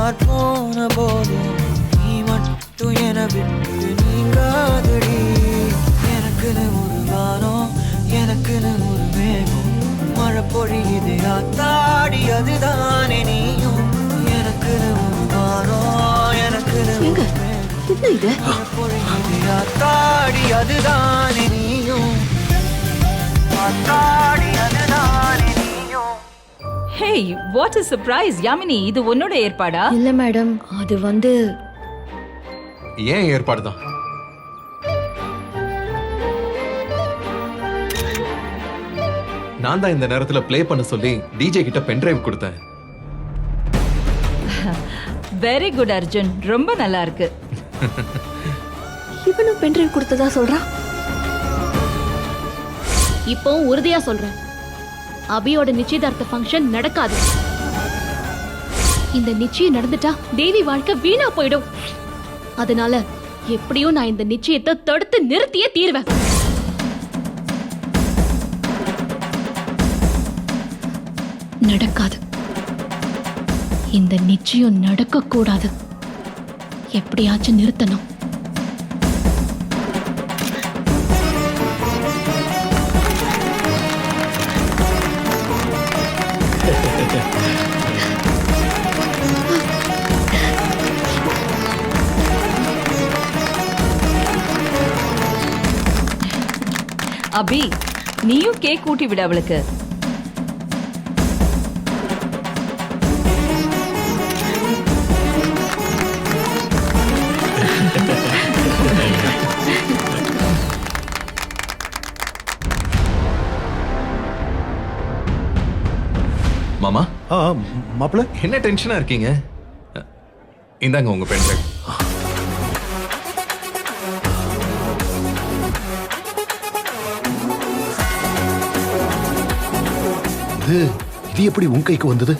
யார் போன போதும் நீ மட்டும் என விட்டு நீங்காதடி. எனக்குன்னு ஒரு வானம், எனக்குன்னு ஒரு மேகம், மழை பொழியுது ஆத்தாடி அதுதானே நீயும். எனக்குன்னு ஒரு வானம், எனக்குன்னு ஒரு மேகம், மழை பொழியுது ஆத்தாடி அதுதானே நீயும். ஆத்தாடி அதுதானே நீயும். Hey, what a surprise, Yamini. இது உன்னோட ஏற்பாடா? இல்ல மேடம், அது வந்து ஏன் ஏற்பாடு தான். நான் தான் இந்த நேரத்துல ப்ளே பண்ண சொல்லி டிஜே கிட்ட பென் டிரைவ் கொடுத்தேன். வெரி குட் அர்ஜுன், ரொம்ப நல்லா இருக்கு. இவனும் பென்ட்ரைவ் கொடுத்ததா சொல்றான். இப்போ உறுதியா சொல்றேன், அபியோட நிச்சயதார்த்த ஃபங்க்ஷன் நடக்காது. இந்த நிச்சயம் நடந்துட்டா தேவி வாழ்க்கை வீணா போயிடும். அதனால எப்படியும் நான் இந்த நிச்சயத்தை தடுத்து நிறுத்தியே தீர்வேன். நடக்காது. இந்த நிச்சயம் நடக்க கூடாது. எப்படியாச்சும் நிறுத்தணும். அபி, நீயும் கேக் ஊட்டி விட அவளுக்கு. மாமா, மாப்பிள்ள என்ன டென்ஷனா இருக்கீங்க? இந்தாங்க உங்க பென் டிரைவ். இது எப்படி உன் கைக்கு வந்தது?